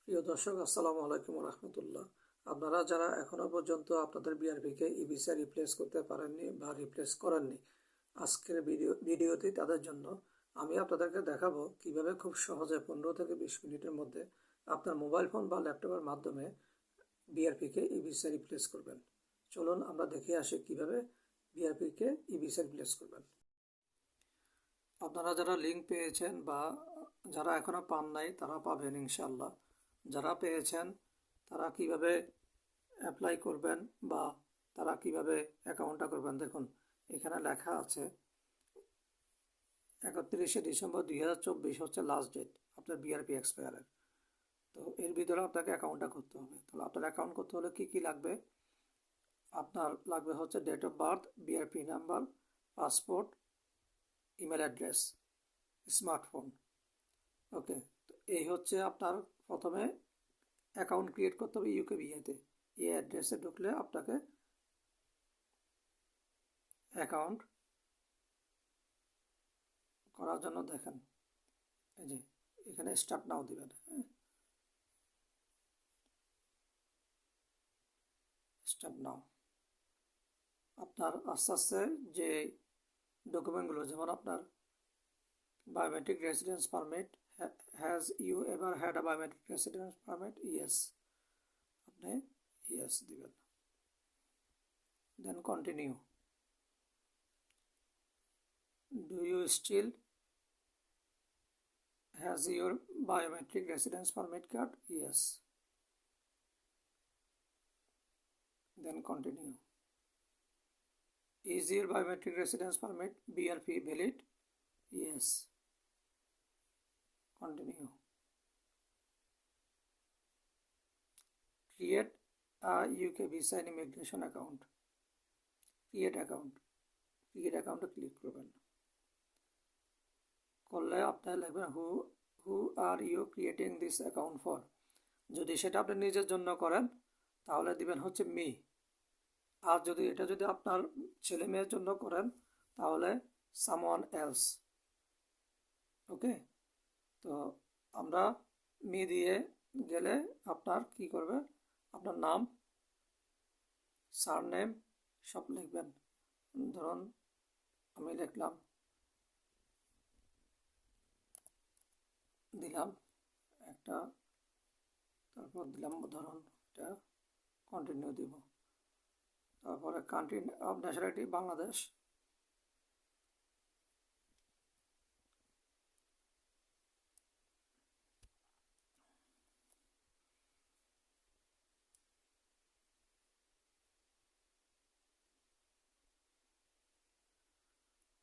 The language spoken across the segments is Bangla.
প্রিয় দর্শক, আসসালামু আলাইকুম রহমতুল্লাহ। আপনারা যারা এখনো পর্যন্ত আপনাদের বিআরপিকে ই ভিসা রিপ্লেস করতে পারেননি বা রিপ্লেস করেননি, আজকের ভিডিওতে তাদের জন্য আমি আপনাদেরকে দেখাবো কিভাবে খুব সহজে 15 থেকে 20 মিনিটের মধ্যে আপনার মোবাইল ফোন বা ল্যাপটপের মাধ্যমে বিআরপিকে ই ভিসা রিপ্লেস করবেন। চলুন আমরা দেখে আসি কিভাবে বিআরপিকে ই ভিসা রিপ্লেস করবেন। আপনারা যারা লিঙ্ক পেয়েছেন বা যারা এখনো পান নাই তারা পাবেন ইনশাল্লাহ। যারা পেয়েছেন তারা কিভাবে অ্যাপ্লাই করবেন বা তারা কিভাবে অ্যাকাউন্টটা করবেন, দেখুন এখানে লেখা আছে 31শে ডিসেম্বর 2024 হচ্ছে লাস্ট ডেট আপনার বিআরপি এক্সপায়ারের। তো এর ভিতরে আপনাকে অ্যাকাউন্টটা করতে হবে। তাহলে আপনার অ্যাকাউন্ট করতে হলে কি কি লাগবে? আপনার লাগবে হচ্ছে date of birth, BRP number, passport, email address, smartphone. Okay, তো এই হচ্ছে আপনার প্রথমে অ্যাকাউন্ট ক্রিয়েট করতে হবে ইউকেবিএতে। এই অ্যাড্রেসে ঢুকলে আপনাকে অ্যাকাউন্ট করার জন্য দেখেন এই যে এখানে স্টার্ট নাও দিবেন। স্টার্ট নাও আপনার আস্তে আস্তে যে ডকুমেন্টগুলো, যেমন আপনার biometric residence permit, has you ever had a biometric residence permit? Yes, আপনি ইয়েস দিবেন, then continue. Do you still has your biometric residence permit card? Yes, then continue. Is your biometric residence permit BRP valid? Yes, continue. Create a UK visa and immigration account. Create account click করবেন। করলে আপনার লিখবেন who are you creating this account for. যদি সেটা আপনি নিজের জন্য করেন তাহলে দিবেন হচ্ছে মি, আর যদি আপনার ছেলে মেয়ের জন্য করেন তাহলে সামওয়ান এলস। ওকে, তো আমরা মি দিয়ে গেলে আপনার কি করবে, আপনার নাম, সারনেম সব লিখবেন। ধরুন আমি লিখলাম, দিলাম একটা, তারপর দিলাম ধরুন এটা, কন্টিনিউ দিব। তারপরে country of nationality Bangladesh,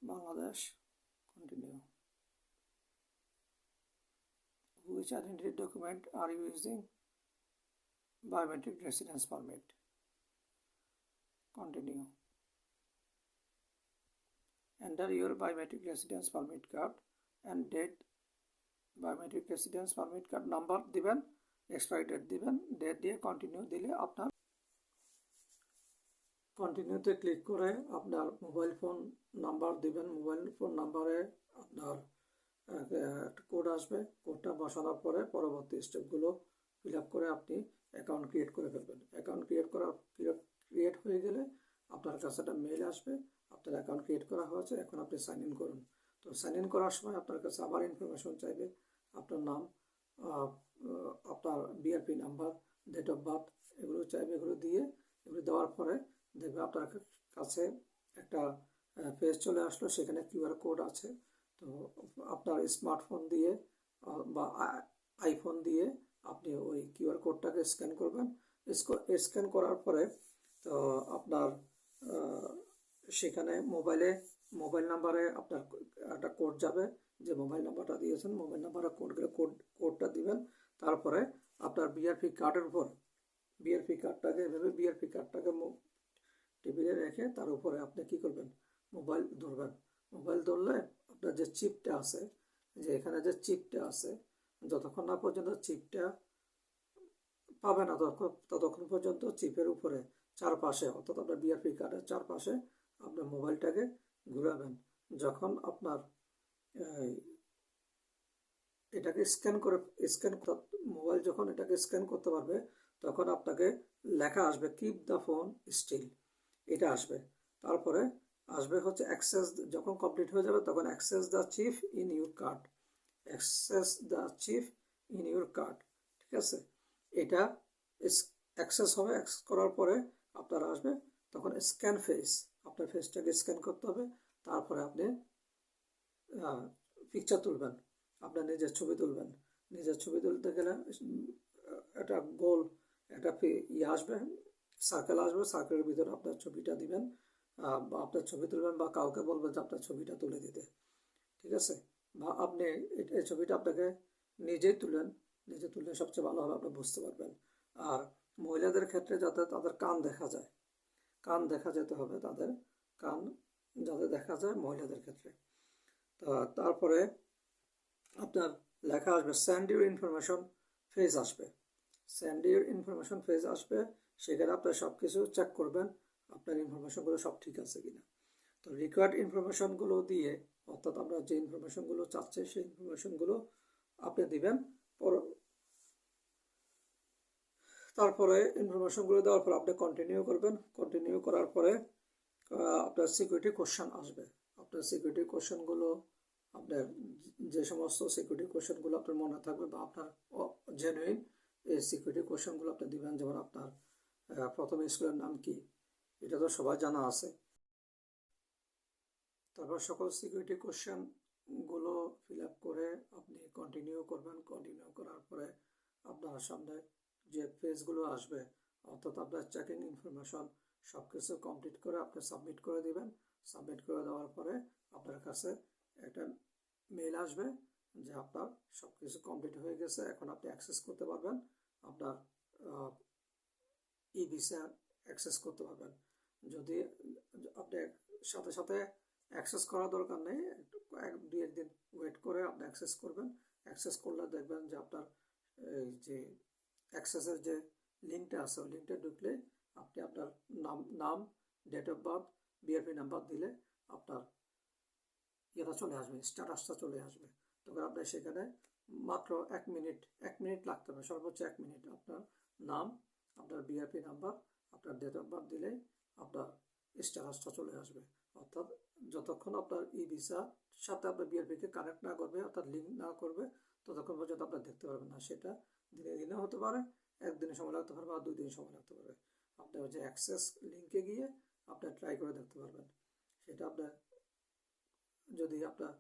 Bangladesh, continue. Which identity document are you using? Biometric residence permit. Continue. Enter your biometric residence permit card and date. Biometric residence permit card number দিবেন, এক্সপায়ারি ডেট দিবেন, ডেট দিয়ে কন্টিনিউ দিলে আপনার কন্টিনিউতে ক্লিক করে আপনার মোবাইল ফোন নাম্বার দিবেন। মোবাইল ফোন নাম্বারে আপনার একটা কোড আসবে, কোডটা বসানোর পরে পরবর্তী স্টেপগুলো ফিল আপ করে আপনি অ্যাকাউন্ট ক্রিয়েট করে ফেলবেন। অ্যাকাউন্ট ক্রিয়েট হয়ে গেলে আপনার কাছে একটা মেইল আসবে, আপনার অ্যাকাউন্ট ক্রিয়েট করা হয়েছে, এখন আপনি সাইন ইন করুন। তো সাইন ইন করার সময় আপনার কাছে আবার ইনফরমেশন চাইবে, আপনার নাম, আপনার BRP number, date of birth, এগুলো চাইবে। এগুলো দেওয়ার পরে দেখবে আপনার কাছে একটা পেজ চলে আসলো, সেখানে কিউআর কোড আছে। তো আপনার স্মার্টফোন দিয়ে বা আইফোন দিয়ে আপনি ওই কিউআর কোডটাকে স্ক্যান করবেন। স্ক্যান করার পরে তো আপনার সেখানে মোবাইল নাম্বারে আপনার একটা কোড যাবে, যে মোবাইল নাম্বারটা দিয়েছেন মোবাইল নাম্বারে কোডটা দিবেন। তারপরে আপনার বিআরপি কার্ডের উপর বিআরপি কার্ডটাকে টেবিলে রেখে তার উপরে আপনি কি করবেন, মোবাইল ধরবেন। মোবাইল ধরলে আপনার যে চিপটা আছে, যে এখানে যে চিপটা আছে, যতক্ষণ না পর্যন্ত চিপটা পাবে না ততক্ষণ পর্যন্ত চিপের উপরে চারপাশে, অর্থাৎ আপনার বিআরপি কার্ডের চারপাশে আপনার মোবাইলটাকে ঘুরাবেন। যখন আপনার এটাকে স্ক্যান মোবাইল যখন এটাকে স্ক্যান করতে পারবে তখন আপনাকে লেখা আসবে কিপ দ্য ফোন স্টিল, এটা আসবে। তারপরে আসবে হচ্ছে অ্যাক্সেস, যখন কমপ্লিট হয়ে যাবে তখন access the chip in your card, access the chip in your card, ঠিক আছে। এটা অ্যাক্সেস হবে, অ্যাক্সেস করার পরে আপনার আসবে তখন স্ক্যান ফেস, আপনার ফেসটাকে স্ক্যান করতে হবে। তারপরে আপনি পিকচার তুলবেন, আপনার নিজের ছবি তুলবেন। নিজের ছবি তুলতে গেলে একটা গোল একটা আসবে, সার্কেল আসবে, সার্কেলের ভিতরে আপনার ছবিটা দিবেন, বা আপনার ছবি তুলবেন বা কাউকে বলবেন যে আপনার ছবিটা তুলে দিতে, ঠিক আছে। বা আপনি এই ছবিটা আপনাকে নিজেই তুলেন, নিজে তুললে সবচেয়ে ভালো হবে, আপনি বুঝতে পারবেন। আর মহিলাদের ক্ষেত্রে যাতে তাদের কান দেখা যায়, কান দেখা যেতে হবে তাদের, কান যাতে দেখা যায় মহিলাদের ক্ষেত্রে। তারপরে আপনার লেখা আসবে সেন্ড ইউর ইনফরমেশন ফেজ আসবে, সেন্ড ইউর ইনফরমেশন ফেজ আসবে। সেখানে আপনার সব কিছু চেক করবেন আপনার ইনফরমেশনগুলো সব ঠিক আছে কিনা। তো রিকোয়ার্ড ইনফরমেশনগুলো দিয়ে, অর্থাৎ আমরা যে ইনফরমেশনগুলো চাচ্ছি সেই ইনফরমেশনগুলো আপনি দিবেন। তারপরে ইনফরমেশনগুলো দেওয়ার পর আপনি কন্টিনিউ করবেন, কন্টিনিউ করার পরে আপনার সিকিউরিটি কোশ্চেন আসবে। আপনার সিকিউরিটি কোশ্চেনগুলো আপনার যে সমস্ত সিকিউরিটি কোশ্চেনগুলো আপনার মনে থাকবে বা আপনার জেনুইন, এই সিকিউরিটি কোশ্চেনগুলো আপনি দিবেন। যেমন আপনার প্রথম স্কুলের নাম কি, এটা তো সবাই জানা আছে। তারপর সকল সিকিউরিটি কোশ্চেনগুলো ফিল আপ করে আপনি কন্টিনিউ করবেন। কন্টিনিউ করার পরে আপনার সামনে যে পেজগুলো আসবে, অর্থাৎ আপনার চেকিং ইনফরমেশন সব কিছু কমপ্লিট করে আপনি সাবমিট করে দিবেন। সাবমিট করে দেওয়ার পরে আপনার কাছে একটা মেল আসবে যে আপনার সব কিছু কমপ্লিট হয়ে গেছে, এখন আপনি অ্যাক্সেস করতে পারবেন, আপনার ই ভিসা অ্যাক্সেস করতে পারবেন। যদি আপনি সাথে সাথে অ্যাক্সেস করার দরকার নেই, এক দুই একদিন ওয়েট করে আপনি অ্যাক্সেস করবেন। অ্যাক্সেস করলে দেখবেন যে আপনার এই যে অ্যাক্সেসের যে লিঙ্কটা আছে ওই লিঙ্কটা ঢুকলে আপনি আপনার নাম date of birth BRP number দিলে আপনার ইয়েটা চলে আসবে, স্ট্যাটাসটা চলে আসবে। তখন আপনার সেখানে মাত্র 1 মিনিট লাগতে হবে, সর্বোচ্চ 1 মিনিট। আপনার নাম, আপনার বিআরপি নাম্বার, আপনার ডেট অফ বার্থ দিলেই আপনার স্ট্যাটাসটা চলে আসবে। অর্থাৎ যতক্ষণ আপনার ই ভিসার সাথে আপনার বিআরপিকে কানেক্ট না করবে, অর্থাৎ লিঙ্ক না করবে, ততক্ষণ পর্যন্ত আপনার দেখতে পারবেন না। সেটা দিনে দিনে হতে পারে, একদিনে সময় লাগতে পারে বা 2 দিন সময় লাগতে পারে। আপনি ওই যে অ্যাক্সেস লিঙ্কে গিয়ে আপনি ট্রাই করে দেখতে পারবেন। সেটা আপনার যদি আপনার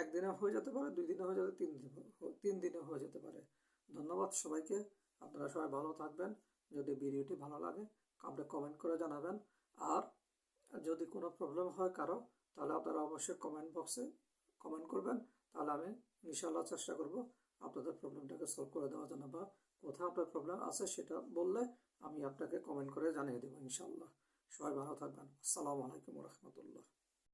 একদিনে হয়ে যেতে পারে, 2 দিনে হয়ে যেতে, 3 দিনে হয়ে যেতে পারে। ধন্যবাদ সবাইকে, আপনারা সবাই ভালো থাকবেন। যদি ভিডিওটি ভালো লাগে আপনি কমেন্ট করে জানাবেন। আর যদি কোনো প্রবলেম হয় কারো, তাহলে আপনারা অবশ্যই কমেন্ট বক্সে কমেন্ট করবেন, তাহলে আমি ইনশাআল্লাহ চেষ্টা করব আপনাদের প্রবলেমটাকে সলভ করে দেওয়ার জন্য, বা কোথাও আপনার প্রবলেম আছে সেটা বললে আমি আপনাকে কমেন্ট করে জানিয়ে দেবো ইনশাআল্লাহ। সবাই ভালো থাকবেন। আসসালামু আলাইকুম রহমতুল্লাহ।